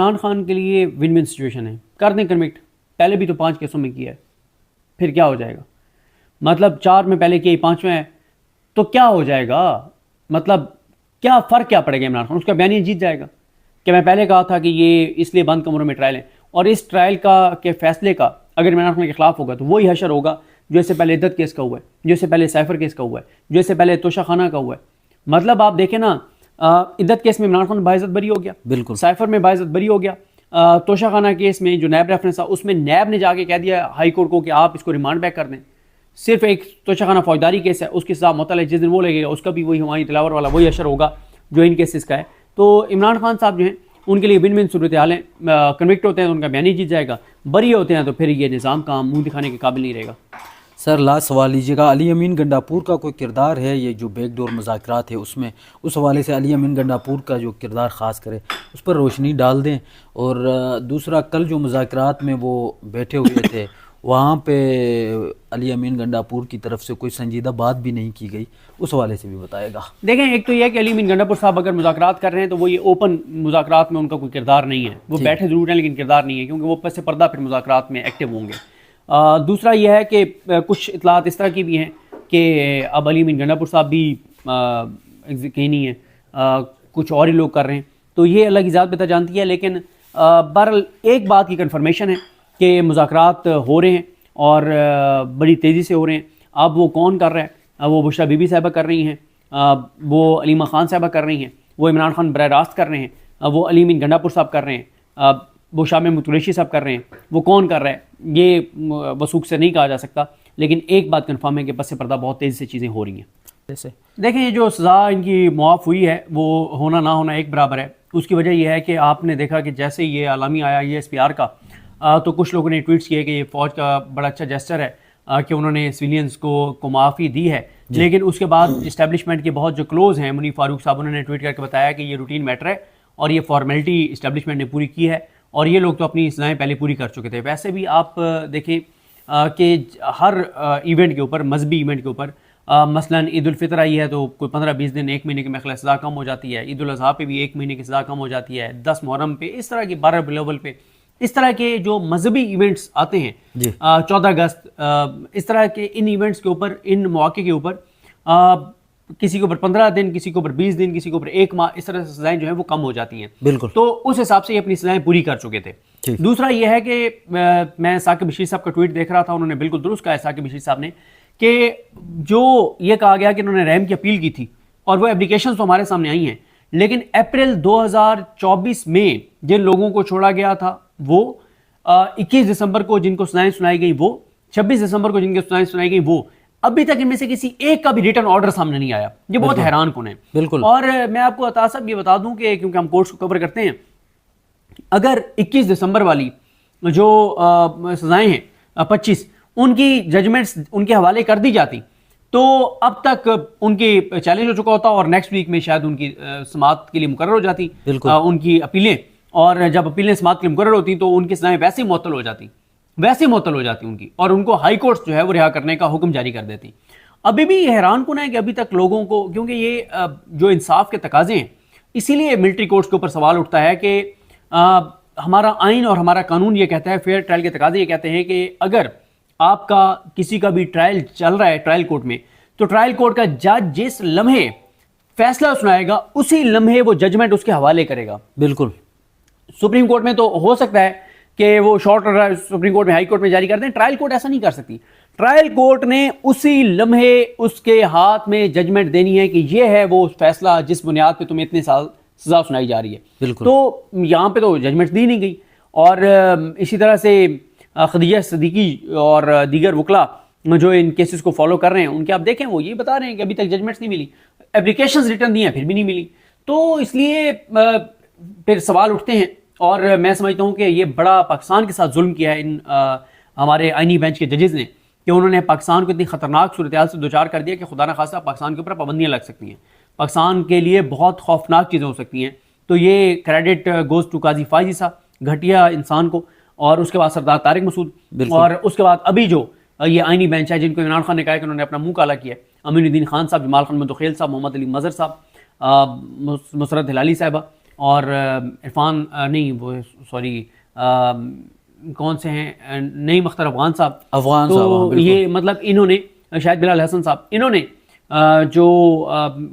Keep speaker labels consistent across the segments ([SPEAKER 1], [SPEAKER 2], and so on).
[SPEAKER 1] इमरान खान के लिए win win situation है, कर दें कन्विक्ट। पहले भी तो 5 केसों में किया है, फिर क्या हो जाएगा? मतलब 4 में पहले किया, 5वें है तो क्या हो जाएगा? मतलब क्या फ़र्क क्या पड़ेगा इमरान खान? उसका बयानिया जीत जाएगा कि मैं पहले कहा था कि ये इसलिए बंद कमरों में ट्रायल है, और इस ट्रायल का के फैसले का अगर इमरान खान के खिलाफ होगा तो वही हशर होगा जो इससे पहले इद्दत केस का हुआ है, जो इससे पहले सैफर केस का हुआ है, जो इससे पहले तोशा खाना का हुआ है। मतलब आप देखें ना, इद्दत केस में इमरान खान बाइज्जत बरी हो गया,
[SPEAKER 2] बिल्कुल।
[SPEAKER 1] सैफर में बाइज्जत बरी हो गया, तोशा खाना केस में जो नैब रेफरेंस था उसमें नैब ने जाके कह दिया हाई कोर्ट को कि आप इसको रिमांड बैक कर दें। सिर्फ एक तोशा खाना फौजदारी केस है, उसके साथ मुतल है, जिस दिन वो लगेगा उसका भी वही हमारी तलावर वाला वही असर होगा जो इन केसेस का है। तो इमरान खान साहब जो हैं उनके लिए विन विन सूरत हाल है। कन्विक्ट होते हैं तो उनका बयानी जीत जाएगा, बरी होते हैं तो फिर ये निज़ाम का मुंह दिखाने के काबिल नहीं रहेगा।
[SPEAKER 2] सर लास्ट सवाल लीजिएगा, अली अमीन गंडापुर का कोई किरदार है ये जो बैकडोर मुज़ाकरात है उसमें, उस हवाले से अली अमीन गंडापुर का जो किरदार ख़ास करे उस पर रोशनी डाल दें। और दूसरा, कल जो मुज़ाकरात में वो बैठे हुए थे वहाँ पे अली अमीन गंडापुर की तरफ से कोई संजीदा बात भी नहीं की गई, उस हवाले से भी बताएगा।
[SPEAKER 1] देखें, एक तो यह है कि अली अमीन गंडापुर साहब अगर मुज़ाकरात कर रहे हैं तो वो ये ओपन मुज़ाकरात में उनका कोई किरदार नहीं है, वो बैठे ज़रूर हैं लेकिन किरदार नहीं है, क्योंकि वो पस पर्दा फिर मुज़ाकरात में एक्टिव होंगे। दूसरा यह है कि कुछ इतलात इस तरह की भी हैं कि अब अली अमीन गंडापुर साहब भी कहीं नहीं है, कुछ और ही लोग कर रहे हैं, तो ये अल्लाह की ज़ात बेहतर जानती है। लेकिन बहरहाल एक बात की कन्फर्मेशन है कि मुज़ाकरात हो रहे हैं और बड़ी तेज़ी से हो रहे हैं। अब वो कौन कर रहा है? वो बुशरा बीबी साहिबा कर रही हैं, वो अलीमा खान साहिबा कर रही हैं, वो इमरान खान बराह रास्त कर रहे हैं, वो अली अमीन गंडापुर साहब कर रहे हैं, वो शामिर मुतुरेशी साहब कर रहे हैं। वो कौन कर रहा है ये वसूख से नहीं कहा जा सकता, लेकिन एक बात कन्फर्म है कि पस पर्दा बहुत तेज़ी से चीज़ें हो रही हैं। जैसे देखें, ये जो सज़ा इनकी मुआफ़ हुई है वो होना ना होना एक बराबर है। उसकी वजह यह है कि आपने देखा कि जैसे ये आलामी आया ESPR का, तो कुछ लोगों ने ट्वीट्स किए कि ये फ़ौज का बड़ा अच्छा जेस्चर है कि उन्होंने सिविलियंस को माफ़ी दी है। लेकिन उसके बाद इस्टेब्लिशमेंट के बहुत जो क्लोज़ हैं, मुनीर फारूक साहब, उन्होंने ट्वीट करके बताया कि ये रूटीन मैटर है और ये फॉर्मेलिटी इस्टेब्लिशमेंट ने पूरी की है और ये लोग तो अपनी सज़ाएँ पहले पूरी कर चुके थे। वैसे भी आप देखें कि हर इवेंट के ऊपर, मजहबी इवेंट के ऊपर, मसलन ईद उल फितर आई है तो कोई 15-20 दिन, 1 महीने की मेरे ख्याल सज़ा कम हो जाती है। ईद उल अज़हा पे भी 1 महीने की सज़ा कम हो जाती है। 10 मुहर्रम पे, इस तरह की 12 बिलोवल पे, इस तरह के जो मजहबी इवेंट्स आते हैं, 14 अगस्त, इस तरह के इन इवेंट्स के ऊपर, इन मौके के ऊपर किसी के ऊपर 15 दिन, किसी के ऊपर 20 दिन, किसी के ऊपर 1 माह, इस तरह से सज़ाएं जो है वो कम हो जाती हैं।
[SPEAKER 2] बिल्कुल।
[SPEAKER 1] तो उस हिसाब से ये अपनी सज़ाएं पूरी कर चुके थे। दूसरा ये है कि मैं साकिब बशीर साहब का ट्वीट देख रहा था, उन्होंने बिल्कुल दुरुस्त कहा है साकिब बशीर साहब ने कि जो ये कहा गया कि उन्होंने रहम की अपील की थी और वो एप्लीकेशन तो हमारे सामने आई हैं, लेकिन अप्रैल 2024 में जिन लोगों को छोड़ा गया था वो 21 दिसंबर को जिनको सज़ाएं सुनाई गई वो, 26 दिसंबर को जिनकी सज़ाएं सुनाई गई वो, अभी तक इनमें से किसी एक का भी रिटर्न ऑर्डर सामने नहीं आया। ये बहुत हैरान कुन है।
[SPEAKER 2] बिल्कुल।
[SPEAKER 1] और मैं आपको अता साहब ये बता दूं कि क्योंकि हम कोर्ट्स को कवर करते हैं, अगर 21 दिसंबर वाली जो सज़ाएं हैं 25, उनकी जजमेंट्स उनके हवाले कर दी जाती तो अब तक उनकी चैलेंज हो चुका होता और नेक्स्ट वीक में शायद उनकी समाअत के लिए मुकर्रर हो जाती उनकी अपीलें, और जब अपीलें समाअत के लिए मुकर्रर होती तो उनकी सज़ाएं वैसे ही मुअत्तल हो जाती उनकी, और उनको हाई कोर्ट जो है वो रिहा करने का हुक्म जारी कर देती। अभी भी हैरान कुन है कि अभी तक लोगों को, क्योंकि ये जो इंसाफ के तकाजे हैं, इसीलिए मिलिट्री कोर्ट्स के ऊपर सवाल उठता है कि हमारा आइन और हमारा कानून ये कहता है, फेयर ट्रायल के तकाजे ये कहते हैं कि अगर आपका किसी का भी ट्रायल चल रहा है ट्रायल कोर्ट में, तो ट्रायल कोर्ट का जज जिस लम्हे फैसला सुनाएगा उसी लम्हे वो जजमेंट उसके हवाले करेगा।
[SPEAKER 2] बिल्कुल।
[SPEAKER 1] सुप्रीम कोर्ट में तो हो सकता है कि वो शॉर्ट ऑर्डर सुप्रीम कोर्ट में, हाई कोर्ट में जारी कर दें, ट्रायल कोर्ट ऐसा नहीं कर सकती। ट्रायल कोर्ट ने उसी लम्हे उसके हाथ में जजमेंट देनी है कि ये है वो फैसला जिस बुनियाद पे तुम्हें इतने साल सजा सुनाई जा रही है।
[SPEAKER 2] बिल्कुल।
[SPEAKER 1] तो यहाँ पे तो जजमेंट दी नहीं गई। और इसी तरह से खदीजा सिद्दीकी और दीगर वकला जो इन केसेस को फॉलो कर रहे हैं, उनके आप देखें वो ये बता रहे हैं कि अभी तक जजमेंट्स नहीं मिली, एप्लीकेशंस रिटर्न दी हैं फिर भी नहीं मिली। तो इसलिए फिर सवाल उठते हैं और मैं समझता हूँ कि ये बड़ा पाकिस्तान के साथ जुल्म किया है इन हमारे आईनी बेंच के जजेस ने, कि उन्होंने पाकिस्तान को इतनी खतरनाक सूरत हाल से दो चार कर दिया कि खुदा न खास्ता पाकिस्तान के ऊपर पाबंदियाँ लग सकती हैं, पाकिस्तान के लिए बहुत खौफनाक चीज़ें हो सकती हैं। तो ये क्रेडिट गोज़ टू काजी फायजी साहब, घटिया इंसान को, और उसके बाद सरदार तारिक मसूद, और उसके बाद अभी जो ये आईनी बेंच है जिनको इमरान खान ने कहा कि उन्होंने अपना मुंह काला किया, अमीनुद्दीन खान साहब, जमाल खान मंदोखेल साहब, मोहम्मद अली मजहर साहब, मुसरत हिलाली साहबा और इरफान नहीं वो सॉरी कौन से हैं नईम अख्तर अफगान साहब, तो ये मतलब इन्होंने शायद बिलाल हसन साहब, इन्होंने जो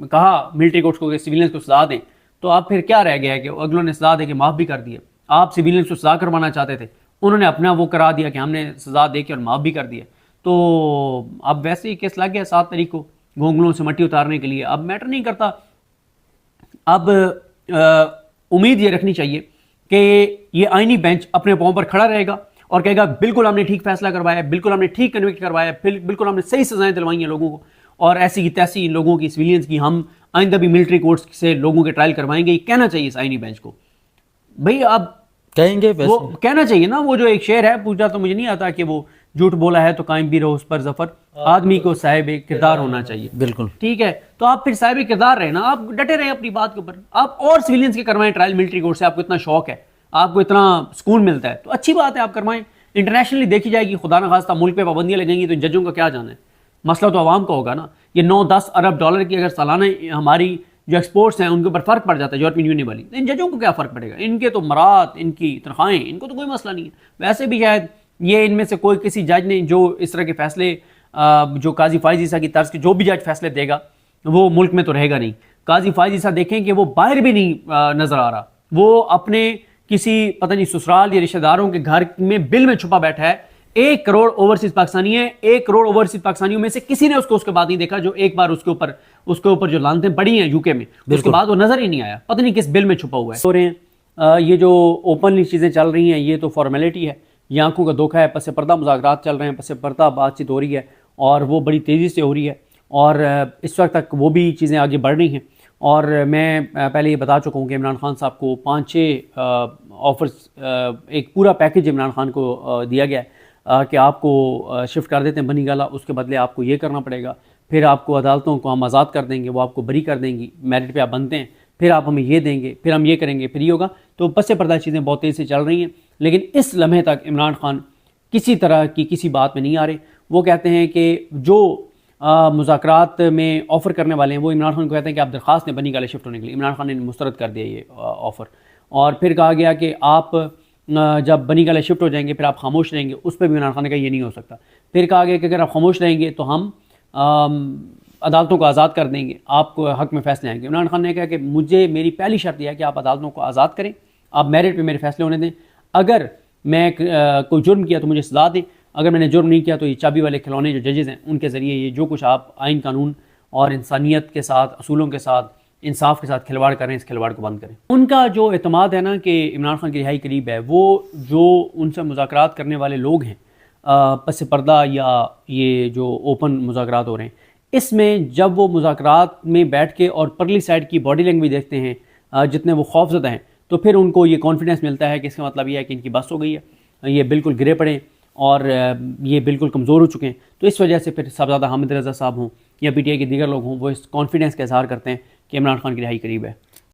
[SPEAKER 1] कहा मिलिट्री कोर्ट्स को कि सिविलियंस को सजा दें, तो अब फिर क्या रह गया है कि अगलों ने सजा दे के माफ़ भी कर दिया। आप सिविलियंस को सजा करवाना चाहते थे, उन्होंने अपना वो करा दिया कि हमने सजा दे के और माफ़ भी कर दिया। तो अब वैसे ही केस लग गया 7 तारीख को घोंगलों से मट्टी उतारने के लिए। अब मैटर नहीं करता, अब उम्मीद ये रखनी चाहिए कि ये आईनी बेंच अपने पांव पर खड़ा रहेगा और कहेगा बिल्कुल हमने ठीक फैसला करवाया, बिल्कुल हमने ठीक कन्विक्ट करवाया, बिल्कुल हमने सही सजाएं दिलवाई हैं लोगों को, और ऐसी की तैसी इन लोगों की सिविलियंस की हम आइंदा भी मिलिट्री कोर्ट्स से लोगों के ट्रायल करवाएंगे। ये कहना चाहिए इस आईनी बेंच को। भाई अब
[SPEAKER 2] कहेंगे वैसे
[SPEAKER 1] वो कहना चाहिए ना, वो जो एक शेर है पूछा तो मुझे नहीं आता कि वो झूठ बोला है तो कायम भी रहो उस पर जफर, आदमी को साहिब किरदार होना चाहिए।
[SPEAKER 2] बिल्कुल
[SPEAKER 1] ठीक है, तो आप फिर साहिब किरदार रहे ना, आप डटे रहे अपनी बात के ऊपर, आप और सिविलियंस के करवाएं ट्रायल मिलिट्री कोर्ट से। आपको इतना शौक है, आपको इतना सुकून मिलता है, तो अच्छी बात है आप करवाएं। इंटरनेशनली देखी जाएगी, खुदा न खास्ता मुल्क पे पाबंदियां लगेंगी तो जजों का क्या जाना है, मसला तो आवाम का होगा ना। ये 9-10 अरब डॉलर की अगर सालाना हमारी जो एक्सपोर्ट्स हैं उनके ऊपर फ़र्क पड़ जाता है यूरोपियन यूनियन वाली, इन जजों को क्या फ़र्क पड़ेगा, इनके तो मरात, इनकी तनख्वाहें, इनको तो कोई मसला नहीं है। वैसे भी शायद ये इनमें से कोई किसी जज ने जो इस तरह के फैसले जो काजी फायज़ ईसा की तर्ज के जो भी जज फैसले देगा वो मुल्क में तो रहेगा नहीं। काजी फायज़ ईसा देखें कि वो बाहर भी नहीं नज़र आ रहा, वो अपने किसी पता नहीं ससुराल या रिश्तेदारों के घर में बिल में छुपा बैठा है। 1 करोड़ ओवरसीज पाकिस्तानी है, 1 करोड़ ओवरसीज पाकिस्तानियों में से किसी ने उसके बाद नहीं देखा जो एक बार उसके ऊपर जो लानतें पड़ी हैं यूके में, उसके बाद वो नजर ही नहीं आया, पता नहीं किस बिल में छुपा हुआ है। हो रहे हैं ये जो ओपनली चीज़ें चल रही हैं, ये तो फॉर्मेलिटी है, ये आंखों का धोखा है। पस पर्दा मुज़ाकरात चल रहे हैं, पस पर्दा बातचीत हो रही है और वो बड़ी तेज़ी से हो रही है, और इस वक्त तक वो भी चीज़ें आगे बढ़ रही हैं। और मैं पहले ये बता चुका हूँ कि इमरान खान साहब को 5-6 ऑफर्स, एक पूरा पैकेज इमरान खान को दिया गया है कि आपको शिफ्ट कर देते हैं बनी गाला, उसके बदले आपको ये करना पड़ेगा, फिर आपको अदालतों को हम आज़ाद कर देंगे, वो आपको बरी कर देंगी, मेरिट पे आप बनते हैं, फिर आप हमें ये देंगे, फिर हम ये करेंगे, फिर ये होगा। तो पस पर्दा चीज़ें बहुत तेज़ी से चल रही हैं, लेकिन इस लम्हे तक इमरान खान किसी तरह की किसी बात में नहीं आ रहे। वो कहते हैं कि जो मुज़ाकरात में ऑफ़र करने वाले हैं वो इमरान खान को कहते हैं कि आप दरख्वास्त दें बनी गाले शिफ्ट होने के लिए। इमरान खान ने मुस्तरद कर दिया ये ऑफ़र, और फिर कहा गया कि आप जब बनी गाले शिफ्ट हो जाएंगे फिर आप खामोश रहेंगे, उस पर भी इमरान खान ने कहा ये नहीं हो सकता। फिर कहा गया कि अगर आप खामोश रहेंगे तो हम अदालतों को आज़ाद कर देंगे, आपको हक़ में फ़ैसले आएंगे। इमरान खान ने कहा कि मुझे मेरी पहली शर्त यह है कि आप अदालतों को आज़ाद करें, आप मेरिट पे मेरे फैसले होने दें, अगर मैं कोई जुर्म किया तो मुझे सजा दें, अगर मैंने जुर्म नहीं किया तो ये चाबी वाले खिलौने जो जजेज़ हैं उनके ज़रिए ये जो कुछ आप आइन कानून और इंसानियत के साथ, असूलों के साथ, इंसाफ के साथ खिलवाड़ करें, इस खिलवाड़ को बंद करें। उनका जो एतमाद है ना कि इमरान खान की रिहाई करीब है, वो जो उनसे मुज़ाकरात करने वाले लोग हैं पस पर्दा या ये जो ओपन मुज़ाकरात हो रहे हैं, इसमें जब वो मुज़ाकरात में बैठ के और परली साइड की बॉडी लैंग्वेज देखते हैं जितने वो खौफज़दा हैं, तो फिर उनको ये कॉन्फिडेंस मिलता है कि इसका मतलब ये है कि इनकी बस हो गई है, ये बिल्कुल गिरे पड़े और ये बिल्कुल कमज़ोर हो चुके हैं। तो इस वजह से फिर साहबजादा हामिद रज़ा साहब हों या PTI के दीगर लोग हों, वो इस कॉन्फिडेंस का इज़हार करते हैं कि इमरान खान की रिहाई करीब है।